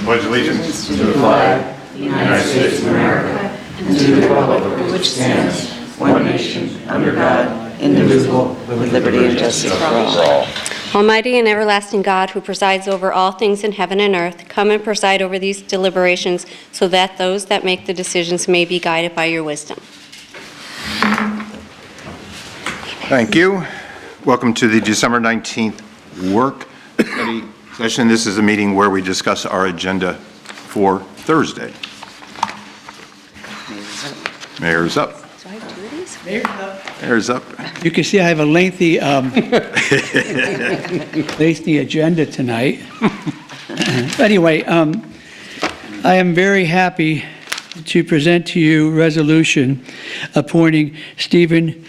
Pledge allegiance to the flag of the United States of America and to the republic for which stands one nation under God, indivisible, with liberty and justice for all. Almighty and everlasting God, who presides over all things in heaven and earth, come and preside over these deliberations so that those that make the decisions may be guided by your wisdom. Thank you. Welcome to the December 19th work study session. This is a meeting where we discuss our agenda for Thursday. Mayor's up. Do I have two of these? Mayor's up. You can see I have a lengthy agenda tonight. Anyway, I am very happy to present to you resolution appointing Stephen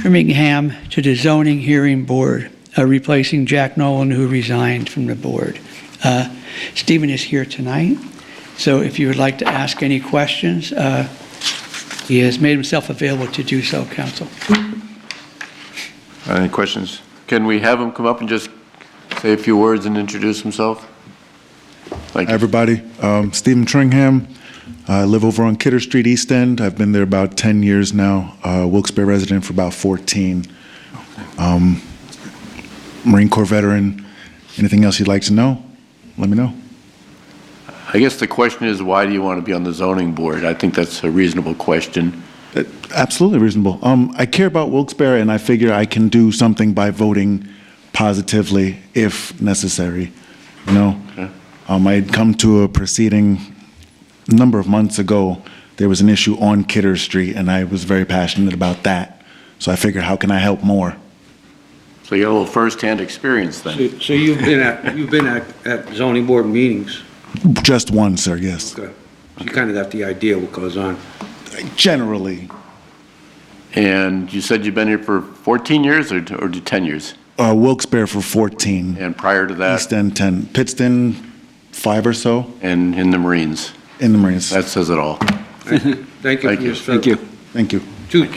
Birmingham to the Zoning Hearing Board, replacing Jack Nolan, who resigned from the board. Stephen is here tonight, so if you would like to ask any questions, he has made himself available to do so, Council. Any questions? Can we have him come up and just say a few words and introduce himself? Thank you. Hi, everybody. Stephen Tringham. I live over on Kidder Street, East End. I've been there about 10 years now. Wilkes-Barre resident for about 14. Marine Corps veteran. Anything else you'd like to know? Let me know. I guess the question is, why do you want to be on the zoning board? I think that's a reasonable question. Absolutely reasonable. I care about Wilkes-Barre, and I figure I can do something by voting positively if necessary. You know, Okay. I had come to a proceeding a number of months ago. There was an issue on Kidder Street, and I was very passionate about that. So I figured, how can I help more? So you got a little first-hand experience then. So you've been at zoning board meetings? Just one, sir, yes. Okay. So you kind of got the idea what goes on. Generally. And you said you've been here for 14 years or 10 years? Wilkes-Barre for 14. And prior to that? East End 10. Pittston 5 or so. And in the Marines? In the Marines. That says it all. Thank you. Thank you. Thank you. Thank you. To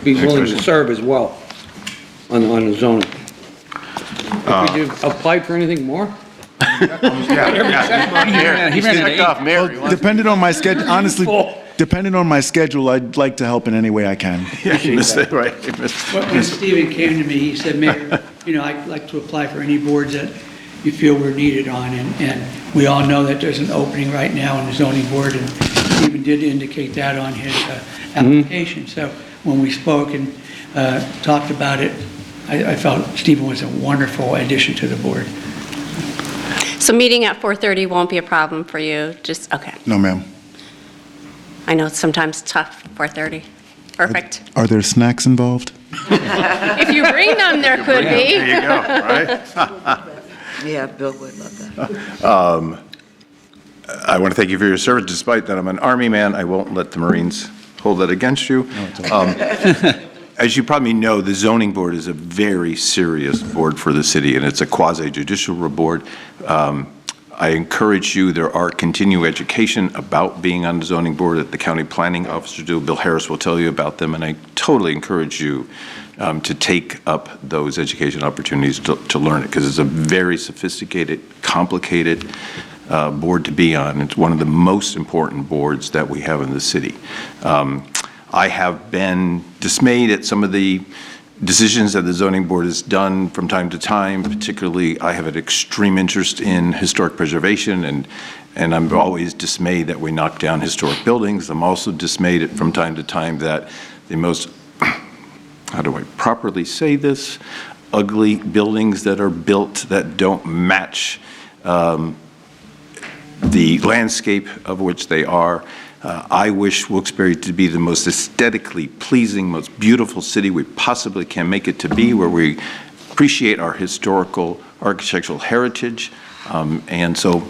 be willing to serve as well on the zoning. Did you apply for anything more? Mayor, he's checked off. Mayor, you want- Depending on my schedule, honestly, depending on my schedule, I'd like to help in any way I can. Right. When Stephen came to me, he said, Mayor, I'd like to apply for any boards that you feel we're needed on, and we all know that there's an opening right now on the zoning board, and Stephen did indicate that on his application. So when we spoke and talked about it, I felt Stephen was a wonderful addition to the board. So meeting at 4:30 won't be a problem for you? Just, okay. No, ma'am. I know it's sometimes tough, 4:30. Perfect. Are there snacks involved? If you bring them, there could be. There you go, right? Yeah, Bill would love that. I want to thank you for your service. Despite that I'm an Army man, I won't let the Marines hold that against you. As you probably know, the zoning board is a very serious board for the city, and it's a quasi-judicial board. I encourage you, there are continuing education about being on the zoning board that the county planning officers do. Bill Harris will tell you about them, and I totally encourage you to take up those education opportunities to learn it, because it's a very sophisticated, complicated board to be on. It's one of the most important boards that we have in the city. I have been dismayed at some of the decisions that the zoning board has done from time to time. Particularly, I have an extreme interest in historic preservation, and I'm always dismayed that we knock down historic buildings. I'm also dismayed from time to time that the most, how do I properly say this, ugly buildings that are built that don't match the landscape of which they are. I wish Wilkes-Barre to be the most aesthetically pleasing, most beautiful city we possibly can make it to be, where we appreciate our historical architectural heritage. And so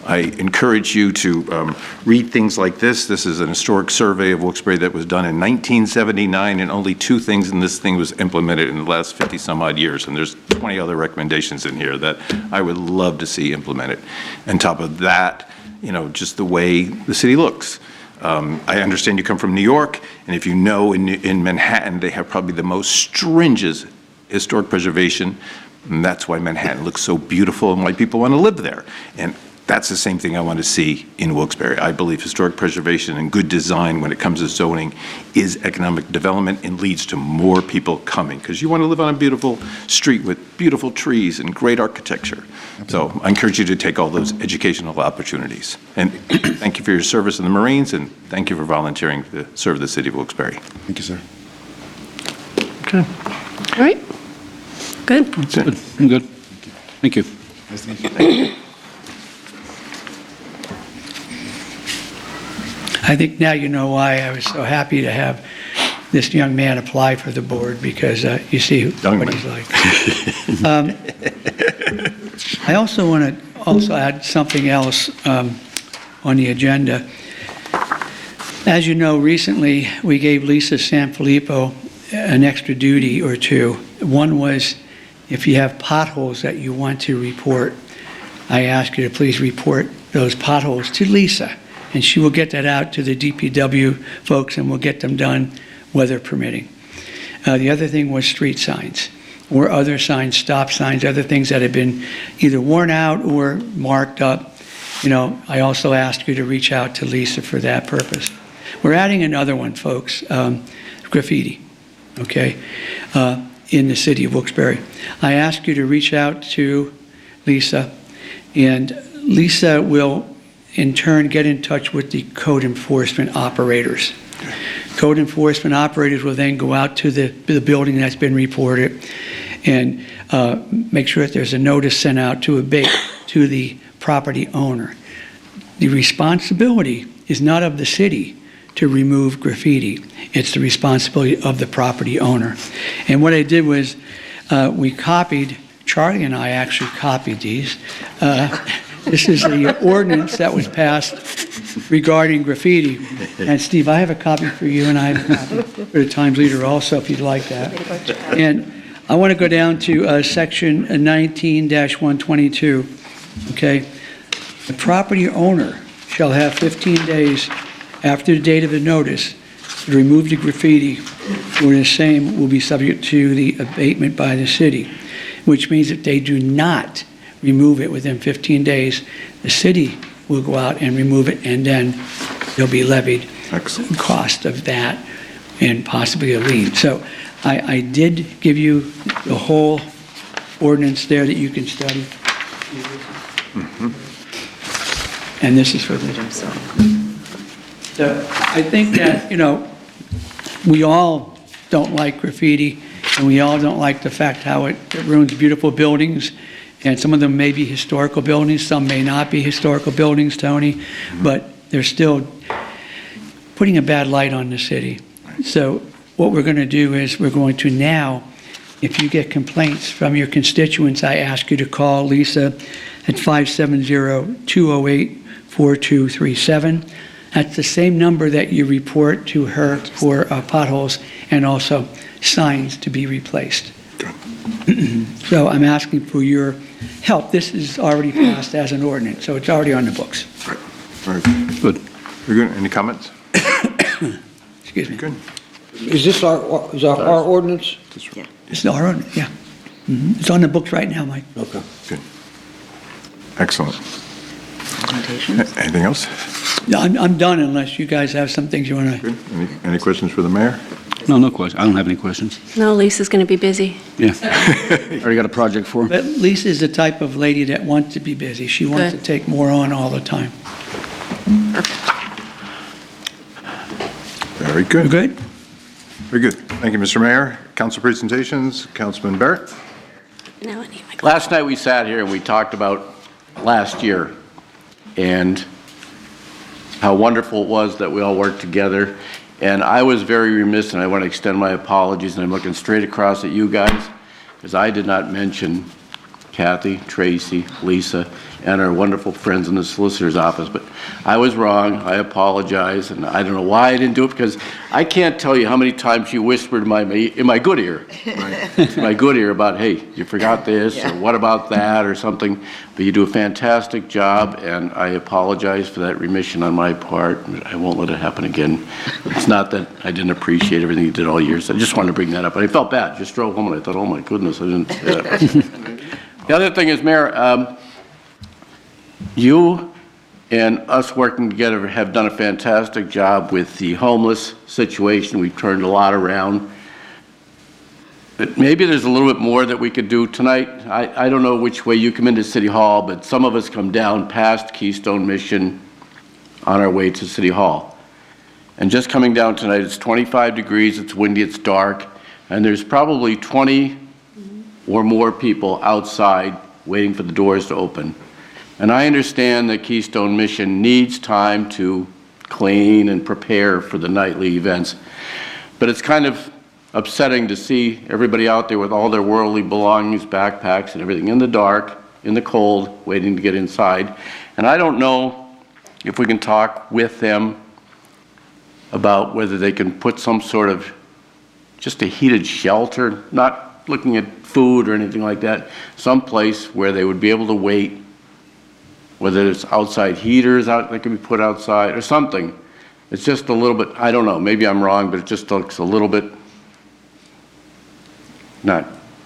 I encourage you to read things like this. This is an historic survey of Wilkes-Barre that was done in 1979, and only 2 things in this thing was implemented in the last 50 some odd years. And there's 20 other recommendations in here that I would love to see implemented. On top of that, just the way the city looks. I understand you come from New York, and if you know, in Manhattan, they have probably the most stringent historic preservation, and that's why Manhattan looks so beautiful and why people want to live there. And That's the same thing I want to see in Wilkes-Barre. I believe historic preservation and good design when it comes to zoning is economic development and leads to more people coming, because you want to live on a beautiful street with beautiful trees and great architecture. So I encourage you to take all those educational opportunities. And thank you for your service in the Marines, and thank you for volunteering to serve the city of Wilkes-Barre. Thank you, sir. Okay. All right. Good. That's it. Good. I'm good. Thank you. Nice to meet you. I think now you know why I was so happy to have this young man apply for the board, because you see Young what man. he's like. I also want to add something else on the agenda. As you know, recently, we gave Lisa Sanfilippo an extra duty or two. One was, if you have potholes that you want to report, I ask you to please report those potholes to Lisa, and she will get that out to the DPW folks, and we'll get them done, weather permitting. The other thing was street signs, or other signs, stop signs, other things that have been either worn out or marked up. You know, I also asked you to reach out to Lisa for that purpose. We're adding another one, folks, graffiti, okay, in the city of Wilkes-Barre. I asked you to reach out to Lisa, and Lisa will in turn get in touch with the code enforcement operators. Code enforcement operators will then go out to the building that's been reported and make sure that there's a notice sent out to abate to the property owner. The responsibility is not of the city to remove graffiti. It's the responsibility of the property owner. And what I did was we copied, Charlie and I actually copied these. This is the ordinance that was passed regarding graffiti. And Steve, I have a copy for you, and I have a copy for the Times Leader also, if you'd like that. And I want to go down to section 19-122, okay? The property owner shall have 15 days after the date of the notice to remove the graffiti, or the same will be subject to the abatement by the city, which means if they do not remove it within 15 days, the city will go out and remove it, and then there'll be levied Excellent. cost of that and possibly a lien. So I did give you the whole ordinance there that you can study. And this is for the... So I think that, you know, we all don't like graffiti, and we all don't like the fact how it ruins beautiful buildings. And some of them may be historical buildings, some may not be historical buildings, Tony, but they're still putting a bad light on the city. So what we're going to do is we're going to now, if you get complaints from your constituents, I ask you to call Lisa at 570-208-4237. That's the same number that you report to her for potholes and also signs to be replaced. So I'm asking for your help. This is already passed as an ordinance, so it's already on the books. Very good. Good. Very good. Any comments? Excuse me. Good. Is this our ordinance? It's our ordinance, yeah. It's on the books right now, Mike. Okay. Good. Excellent. Anything else? No, I'm done unless you guys have some things you want to... Good. Any questions for the mayor? No question. I don't have any questions. No, Lisa's going to be busy. Yeah. Already got a project for him. But Lisa's the type of lady that wants to be busy. She wants to Good. take more on all the time. Very good. You good? Very good. Thank you, Mr. Mayor. Council presentations, Councilman Barrett. Now I need my Last night we sat here and we talked about last year and how wonderful it was that we all worked together. And I was very remiss, and I want to extend my apologies, and I'm looking straight across at you guys, because I did not mention Kathy, Tracy, Lisa, and our wonderful friends in the solicitor's office. But I was wrong. I apologize, and I don't know why I didn't do it, because I can't tell you how many times you whispered in my good ear, my good ear about, hey, you forgot this, or what about that, or something. But you do a fantastic job, and I apologize for that remission on my part. I won't let it happen again. It's not that I didn't appreciate everything you did all years. I just wanted to bring that up. But I felt bad. Just drove home, and I thought, oh, my goodness, I didn't. The other thing is, Mayor, You and us working together have done a fantastic job with the homeless situation. We've turned a lot around. But maybe there's a little bit more that we could do tonight. I don't know which way you come into City Hall, but some of us come down past Keystone Mission on our way to City Hall. And just coming down tonight, it's 25 degrees, it's windy, it's dark, and there's probably 20 or more people outside waiting for the doors to open. And I understand that Keystone Mission needs time to clean and prepare for the nightly events. But it's kind of upsetting to see everybody out there with all their worldly belongings, backpacks and everything in the dark, in the cold, waiting to get inside. And I don't know if we can talk with them about whether they can put some sort of just a heated shelter, not looking at food or anything like that, some place where they would be able to wait, whether it's outside heaters out that can be put outside or something. It's just a little bit, I don't know, maybe I'm wrong, but it just looks a little bit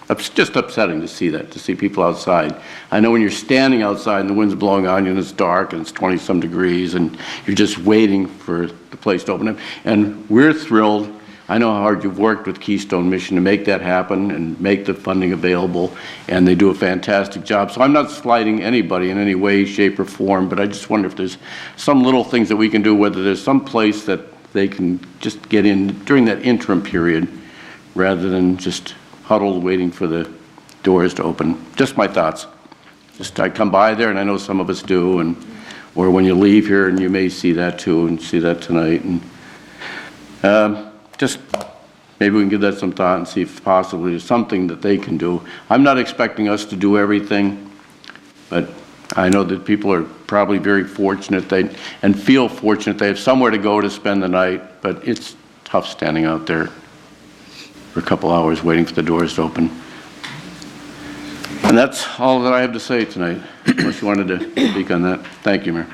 it's just upsetting to see that, to see people outside. I know when you're standing outside and the wind's blowing on you and it's dark and it's 20-some degrees and you're just waiting for the place to open up. And we're thrilled. I know how hard you've worked with Keystone Mission to make that happen and make the funding available, and they do a fantastic job. So I'm not slighting anybody in any way, shape, or form, but I just wonder if there's some little things that we can do, whether there's some place that they can just get in during that interim period rather than just huddled waiting for the doors to open. Just my thoughts. Just I come by there, and I know some of us do, and or when you leave here, and you may see that too, and see that tonight. And just maybe we can give that some thought and see if possibly there's something that they can do. I'm not expecting us to do everything, but I know that people are probably very fortunate and feel fortunate they have somewhere to go to spend the night, but it's tough standing out there for a couple hours waiting for the doors to open. And that's all that I have to say tonight, unless you wanted to speak on that. Thank you, Mayor.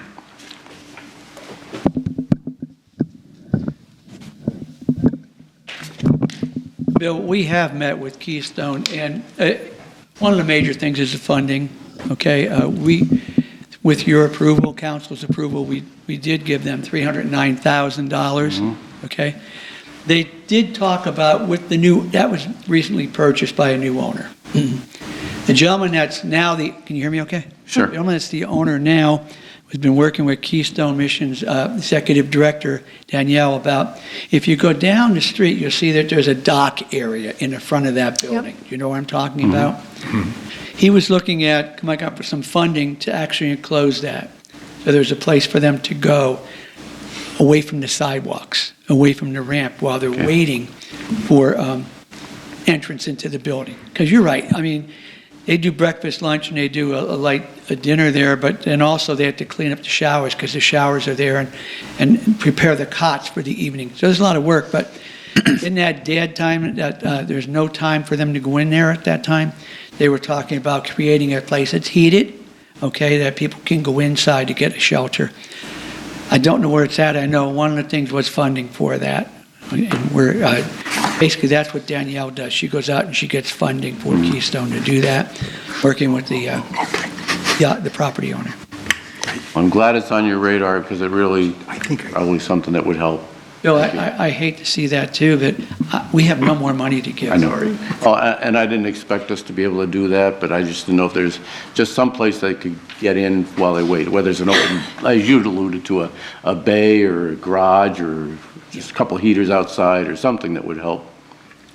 Bill, we have met with Keystone, and one of the major things is the funding, okay? With your approval, council's approval, we did give them $309,000, okay? They did talk about with the new, that was recently purchased by a new owner. The gentleman that's now can you hear me okay? Sure. The gentleman that's the owner now has been working with Keystone Mission's executive director, Danielle, about if you go down the street, you'll see that there's a dock area in the front of that building. You know what I'm talking about? He was looking at coming up with some funding to actually enclose that. So there's a place for them to go away from the sidewalks, away from the ramp while they're waiting for entrance into the building. Because you're right. I mean, they do breakfast, lunch, and they do a dinner there, but then also they have to clean up the showers because the showers are there and prepare the cots for the evening. So there's a lot of work, but in that dead time, that there's no time for them to go in there at that time, they were talking about creating a place that's heated, okay, that people can go inside to get a shelter. I don't know where it's at. I know one of the things was funding for that. And we're, basically, that's what Danielle does. She goes out and she gets funding for Keystone to do that, working with the property owner. I'm glad it's on your radar because it really probably something that would help. Bill, I hate to see that too, but we have no more money to give. I know. Oh, and I didn't expect us to be able to do that, but I just didn't know if there's just some place they could get in while they wait, whether it's an open, as you alluded to, a bay or a garage or just a couple of heaters outside or something that would help.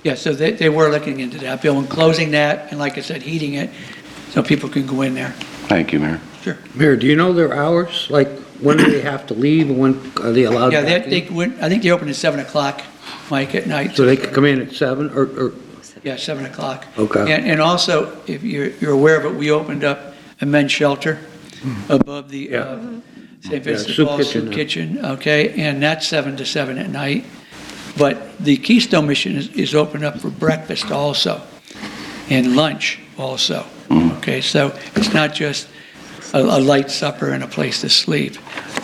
Yeah, so they were looking into that, Bill, and closing that, and like I said, heating it so people can go in there. Thank you, Mayor. Sure. Mayor, do you know their hours? Like, when do they have to leave and when are they allowed Yeah, back in? I think they open at 7 o'clock, Mike, at night. So they can come in at 7 or? Yeah, 7 o'clock. Okay. And also, if you're aware of it, we opened up a men's shelter above the St. Vincent soup Falls kitchen, Soup yeah. Kitchen, okay? And that's 7 to 7 at night. But the Keystone Mission is open up for breakfast also and lunch also, okay? So it's not just a light supper and a place to sleep.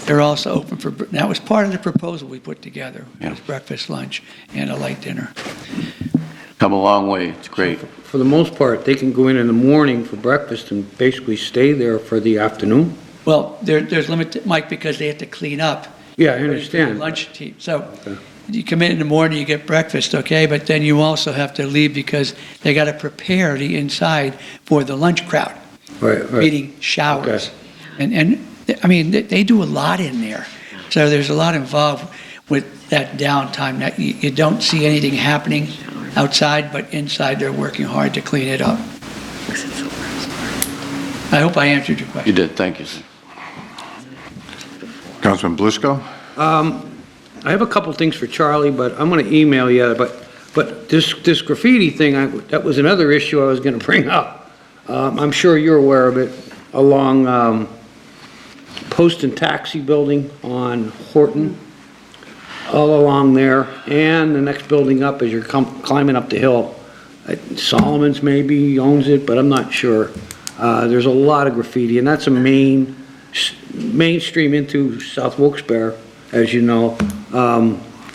They're also open for, that was part of the proposal we put together, was breakfast, lunch, and a light dinner. Come a long way. It's great. For the most part, they can go in the morning for breakfast and basically stay there for the afternoon? Well, there's limited, Mike, because they have to clean up. Yeah, I for the understand. lunch team. So you come in the morning, you get breakfast, okay, but then you also have to leave because they got to prepare the inside for the lunch crowd, Right, right. meaning showers. And I mean, they do a lot in there. So there's a lot involved with that downtime that you don't see anything happening outside, but inside they're working hard to clean it up. I hope I answered your question. You did, thank you, sir. Councilman Blisco? I have a couple things for Charlie, but I'm going to email you, but this graffiti thing, that was another issue I was going to bring up. I'm sure you're aware of it, along Post and Taxi Building on Horton, all along there, and the next building up as you're climbing up the hill. Solomon's maybe owns it, but I'm not sure. There's a lot of graffiti, and that's a mainstream into South Wilkes-Barre, as you know.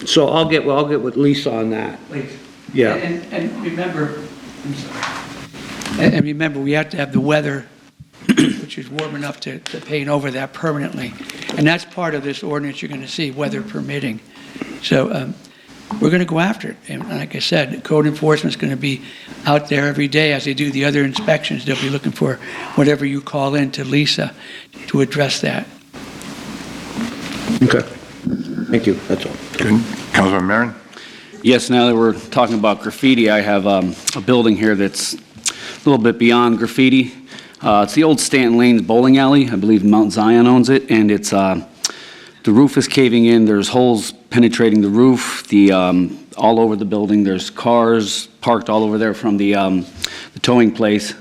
So I'll get with Lisa on that. Please. Yeah. And remember, I'm sorry. And remember, we have to have the weather, which is warm enough to paint over that permanently. And that's part of this ordinance you're going to see, weather permitting. So we're going to go after it. And like I said, code enforcement's going to be out there every day as they do the other inspections. They'll be looking for whatever you call in to Lisa to address that. Okay. Thank you, that's all. Good. Councilman Marin? Yes, now that we're talking about graffiti, I have a building here that's a little bit beyond graffiti. It's the old Stanton Lanes bowling alley. I believe Mount Zion owns it, and it's the roof is caving in. There's holes penetrating the roof. All over the building. There's cars parked all over there from the towing place.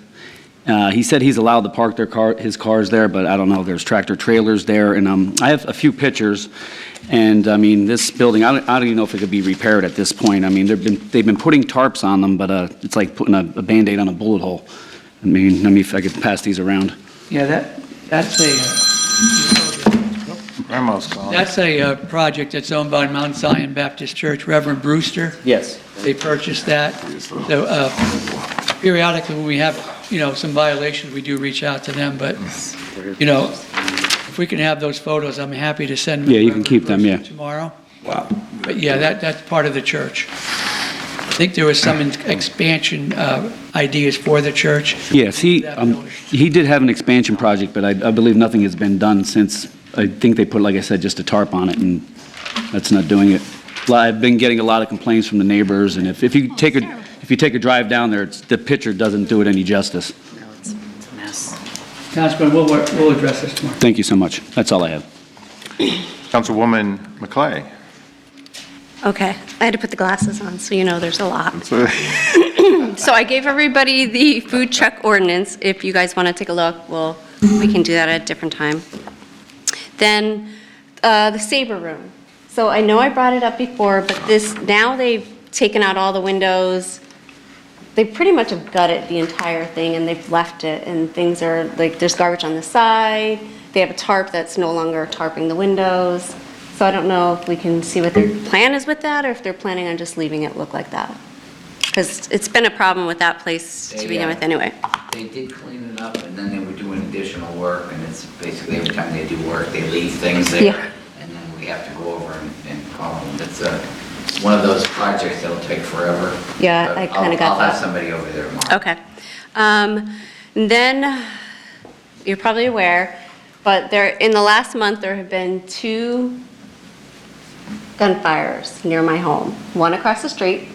He said he's allowed to park his cars there, but I don't know. There's tractor trailers there, and I have a few pictures. And I mean, this building, I don't even know if it could be repaired at this point. I mean, they've been putting tarps on them, but it's like putting a Band-Aid on a bullet hole. I mean, let me if I could pass these around. Yeah, that's Grandma's calling. that's a project that's owned by Mount Zion Baptist Church, Reverend Brewster. Yes. They purchased that. So, periodically, when we have, some violations, we do reach out to them, but, if we can have those photos, I'm happy to send them. Yeah, you can keep them, yeah. Tomorrow. Wow. But yeah, that's part of the church. I think there was some expansion ideas for the church. Yes, he did have an expansion project, but I believe nothing has been done since. I think they put, like I said, just a tarp on it, and that's not doing it. I've been getting a lot of complaints from the neighbors, and if you take a drive down there, the picture doesn't do it any justice. No, it's a mess. Councilman, we'll address this tomorrow. Thank you so much. That's all I have. Councilwoman McClay? Okay, I had to put the glasses on, so there's a lot. So I gave everybody the food truck ordinance. If you guys want to take a look, we can do that at a different time. Then the Sabre Room. So I know I brought it up before, but now they've taken out all the windows. They pretty much have gutted the entire thing, and they've left it, and things are, like, there's garbage on the side. They have a tarp that's no longer tarping the windows. So I don't know if we can see what their plan is with that, or if they're planning on just leaving it look like that. Because it's been a problem with that place to begin with anyway. They did clean it up, and then they were doing additional work, and it's basically every time they do work, they leave things there. Yeah. And then we have to go over and call them. It's one of those projects that'll take forever. Yeah, But I kinda got I'll have that. somebody over there tomorrow. Okay. And then, you're probably aware, but in the last month, there have been 2 gunfires near my home. One across the street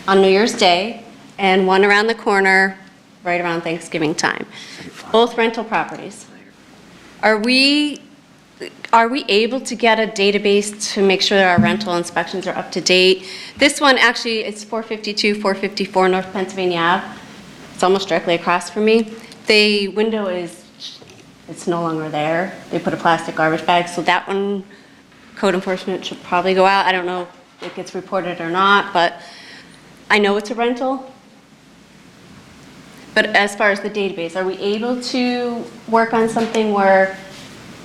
on New Year's Day, and one around the corner right around Thanksgiving time. Both rental properties. Are we able to get a database to make sure that our rental inspections are up to date? This one, actually, it's 452, 454 North Pennsylvania Ave. It's almost directly across from me. The window it's no longer there. They put a plastic garbage bag, so that one, code enforcement should probably go out. I don't know if it gets reported or not, but I know it's a rental. But as far as the database, are we able to work on something where,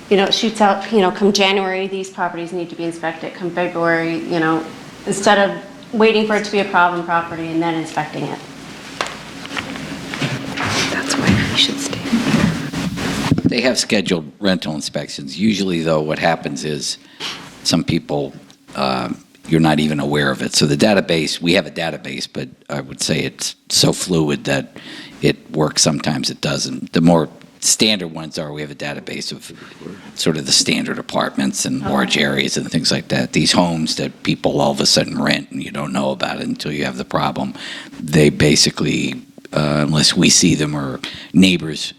it shoots out, come January, these properties need to be inspected, come February, instead of waiting for it to be a problem property and then inspecting it? That's why we should stay. They have scheduled rental inspections. Usually, though, what happens is some people, you're not even aware of it. So the database, we have a database, but I would say it's so fluid that it works, sometimes it doesn't. The more standard ones are, we have a database of sort of the standard apartments and large areas and things like that. These homes that people all of a sudden rent and you don't know about it until you have the problem, they basically, unless we see them or neighbors,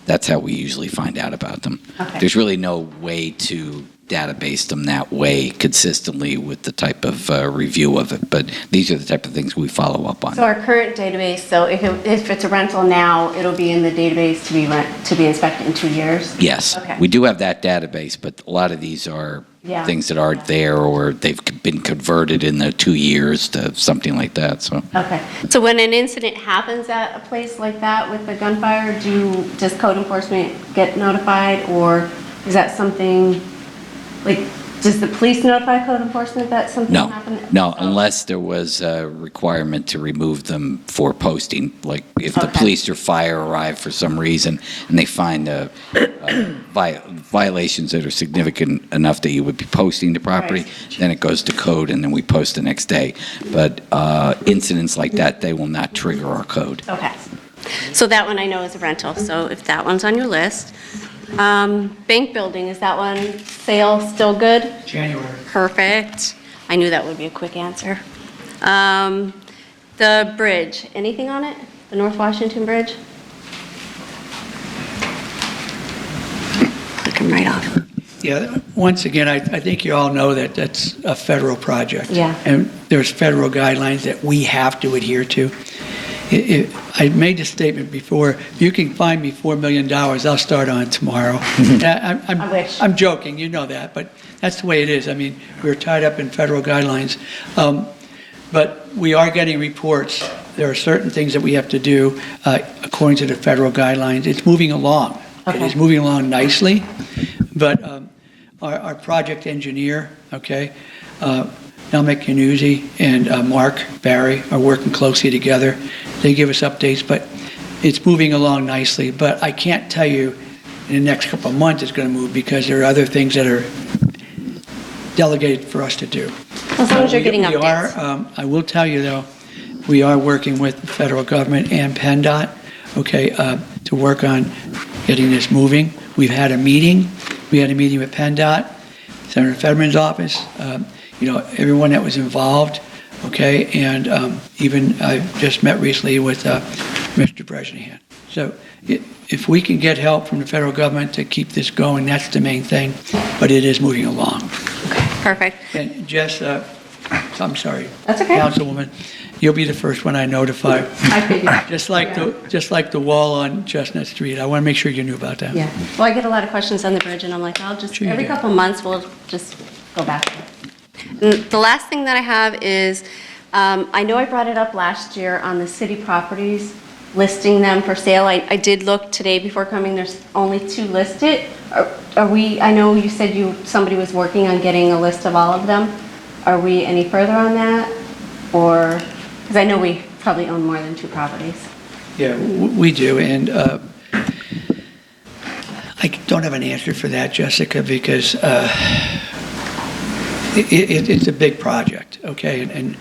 that's how we usually find out about them. Okay. There's really no way to database them that way consistently with the type of review of it, but these are the type of things we follow up on. So our current database, so if it's a rental now, it'll be in the database to be inspected in 2 years? Yes, Okay. we do have that database, but a lot of these are Yeah. things that aren't there, or they've been converted in the 2 years to something like that, so. Okay. So when an incident happens at a place like that with a gunfire, does code enforcement get notified, or is that something, like, does the police notify code enforcement that something No, happened? no, unless there was a requirement to remove them for posting. Like if the Okay. police or fire arrive for some reason and they find violations that are significant enough that you would be posting the property, then it goes to code and then we post the next day. But incidents like that, they will not trigger our code. Okay. So that one I know is a rental, so if that one's on your list. Bank building, is that one sale still good? January. Perfect. I knew that would be a quick answer. The bridge, anything on it? The North Washington Bridge? Click them right off. Yeah, once again, I think you all know that that's a federal project. Yeah. And there's federal guidelines that we have to adhere to. I made the statement before, if you can find me $4 million, I'll start on it tomorrow. I wish. I'm joking, you know that, but that's the way it is. I mean, we're tied up in federal guidelines. But we are getting reports. There are certain things that we have to do according to the federal guidelines. It's moving along. It Okay. is moving along nicely, but our project engineer, okay, Melnick Canuzzi and Mark Barry are working closely together. They give us updates, but it's moving along nicely. But I can't tell you in the next couple of months it's going to move because there are other things that are delegated for us to do. As long as you're getting We are, updates. I will tell you, though, we are working with the federal government and PennDOT, okay, to work on getting this moving. We've had a meeting. We had a meeting with PennDOT, Senator Fetterman's office, everyone that was involved, okay, and even I just met recently with Mr. Bresnahan. So if we can get help from the federal government to keep this going, that's the main thing, but it is moving along. Perfect. And Jess, I'm sorry. That's okay. Councilwoman, you'll be the first one I notify. I figured. Just like the wall on Chestnut Street. I want to make sure you knew about that. Yeah. Well, I get a lot of questions on the bridge, and I'm like, Sure you every do. couple of months, we'll just go back. And the last thing that I have is, I know I brought it up last year on the city properties, listing them for sale. I did look today before coming, there's only 2 listed. I know you said somebody was working on getting a list of all of them. Are we any further on that? Or, because I know we probably own more than 2 properties. Yeah, we do, and I don't have an answer for that, Jessica, because it's a big project, okay? And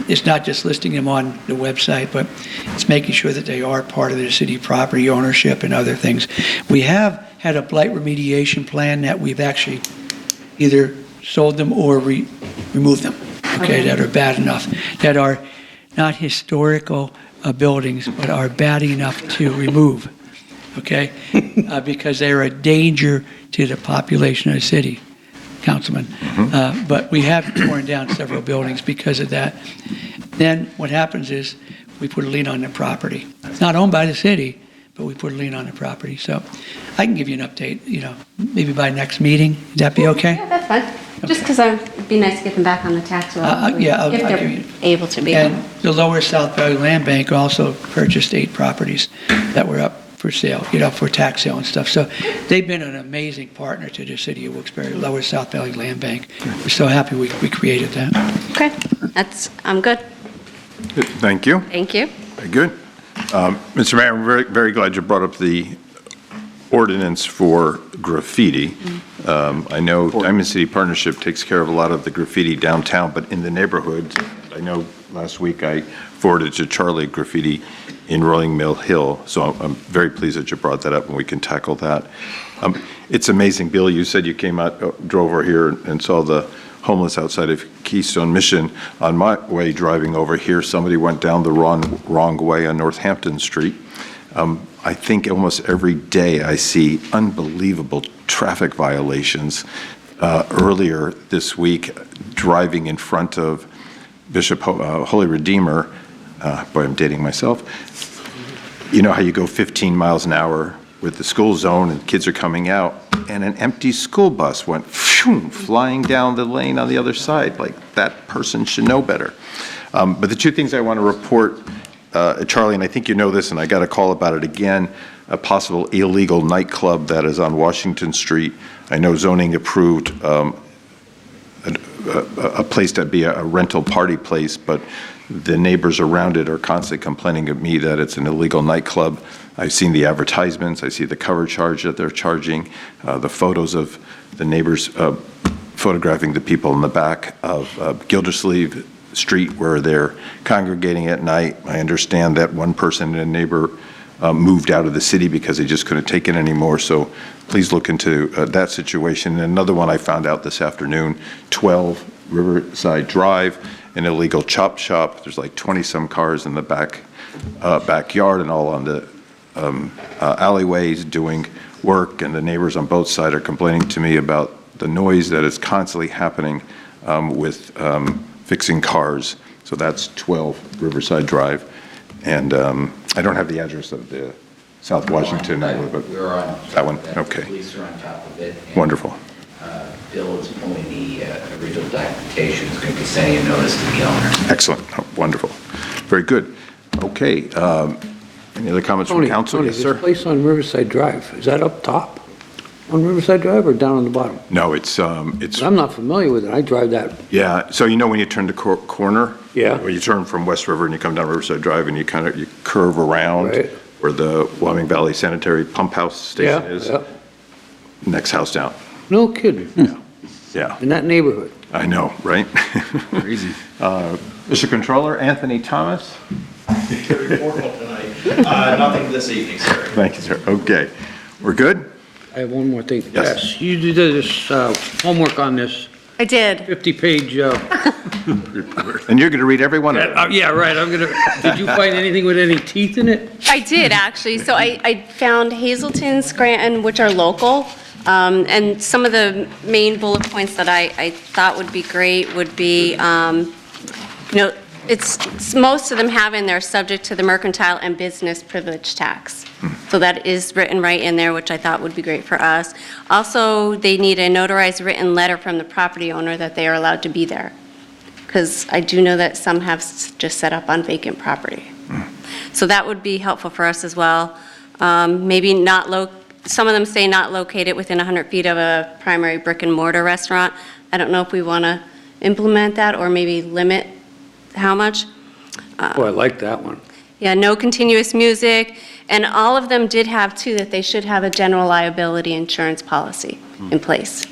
it's not just listing them on the website, but it's making sure that they are part of the city property ownership and other things. We have had a blight remediation plan that we've actually either sold them or removed them, okay, that are bad enough, that are not historical buildings, but are bad enough to remove, okay? Because they're a danger to the population of the city, Councilman. But we have torn down several buildings because of that. Then what happens is we put a lien on the property. It's not owned by the city, but we put a lien on the property. So I can give you an update, maybe by next meeting. Would that be okay? Yeah, that's fine. Just because it'd be nice to get them back on the tax roll. yeah, I'll If give they're you- able to be. And the Lower South Valley Land Bank also purchased 8 properties that were up for sale, for tax sale and stuff. So they've been an amazing partner to the city of Wilkes-Barre, Lower South Valley Land Bank. We're so happy we created that. Okay, I'm good. Thank you. Thank you. Very good. Mr. Mayor, I'm very, very glad you brought up the ordinance for graffiti. I know Diamond City Partnership takes care of a lot of the graffiti downtown, but in the neighborhood, I know last week I forwarded to Charlie graffiti in Rolling Mill Hill, so I'm very pleased that you brought that up and we can tackle that. It's amazing, Bill, you said you came out, drove over here and saw the homeless outside of Keystone Mission. On my way driving over here, somebody went down the wrong way on Northampton Street. I think almost every day I see unbelievable traffic violations. Earlier this week, driving in front of Bishop Holy Redeemer, boy, I'm dating myself. You know how you go 15 miles an hour with the school zone and kids are coming out, and an empty school bus went flying down the lane on the other side. Like, that person should know better. But the two things I want to report, Charlie, and I think you know this, and I got a call about it again, a possible illegal nightclub that is on Washington Street. I know zoning approved a place to be a rental party place, but the neighbors around it are constantly complaining of me that it's an illegal nightclub. I've seen the advertisements, I see the cover charge that they're charging, the photos of the neighbors photographing the people in the back of Gildersleeve Street where they're congregating at night. I understand that one person and a neighbor moved out of the city because they just couldn't take it anymore. So please look into that situation. And another one I found out this afternoon, 12 Riverside Drive, an illegal chop shop. There's like 20-some cars in the backyard and all on the alleyways doing work, and the neighbors on both sides are complaining to me about the noise that is constantly happening with fixing cars. So that's 12 Riverside Drive. And I don't have the address of the South Washington, but We're on. that one, The okay. police are on top of it. And, Wonderful. Bill is pulling the original documentation, is going to be sending a notice to the owner. Excellent, oh, wonderful. Very good. Okay, any other comments from council? Tony, Yes, sir. this place on Riverside Drive, is that up top on Riverside Drive or down on the bottom? No, it's, I'm not familiar with it. I drive that. yeah, so you know when you turn the corner? Yeah. Or you turn from West River and you come down Riverside Drive and you kind of, you curve around Right. where the Wyoming Valley Sanitary Pump House station is. Yeah. Next house down. No kidding. Yeah, In that neighborhood. I know, right? Crazy. Mr. Controller, Anthony Thomas? Nothing this evening, sir. Thank you, sir. Okay, we're good? I have one more thing. Yes. You did this homework on this I did. 50-page, And you're going to read every one of them? yeah, right, did you find anything with any teeth in it? I did, actually. So I found Hazelton, Scranton, which are local. And some of the main bullet points that I thought would be great would be, it's most of them have in there subject to the mercantile and business privilege tax. So that is written right in there, which I thought would be great for us. Also, they need a notarized written letter from the property owner that they are allowed to be there. Because I do know that some have just set up on vacant property. So that would be helpful for us as well. Maybe some of them say not located within 100 feet of a primary brick and mortar restaurant. I don't know if we want to implement that or maybe limit how much. Oh, I like that one. Yeah, no continuous music, and all of them did have, too, that they should have a general liability insurance policy in place.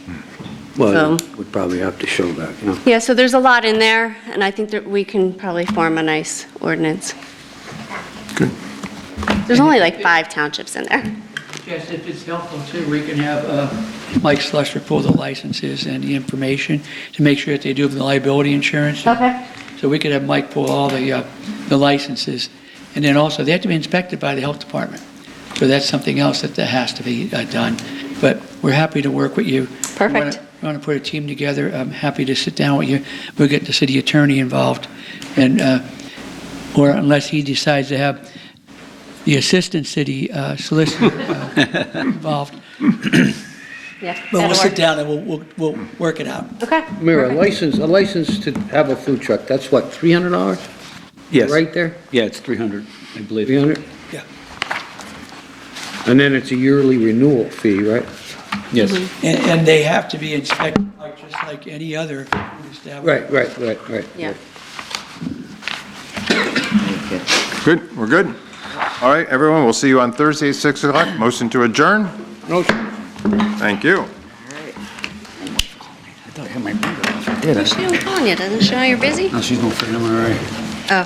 Well, So- we'd probably have to show that, you know. Yeah, so there's a lot in there, and I think that we can probably form a nice ordinance. Good. There's only like 5 townships in there. Yes, if it's helpful too, we can have Mike Slusser pull the licenses and the information to make sure that they do have the liability insurance. Okay. So we could have Mike pull all the licenses. And then also, they have to be inspected by the health department. So that's something else that has to be done. But we're happy to work with you. Perfect. We want to put a team together. I'm happy to sit down with you. We'll get the city attorney involved. And, or unless he decides to have the assistant city solicitor involved. Yeah. But we'll that'll sit work. down and we'll work it out. Okay. Mayor, a perfect. license to have a food truck, that's what, $300? Yes. Right there? Yeah, it's 300, I believe. 300? Yeah. And then it's a yearly renewal fee, right? Yes. And they have to be inspected just like any other food establishment. Right. Yeah. Good, we're good? All right, everyone, we'll see you on Thursday at 6 o'clock. Motion to adjourn? Motion. Thank you. What's she doing calling you? Doesn't she know you're busy? No, she's no friend of mine, all right. Oh,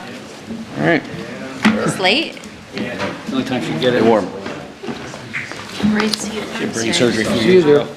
All right. it's late? The only time she can get it warm. Right, see you Brain downstairs. surgery. See you there.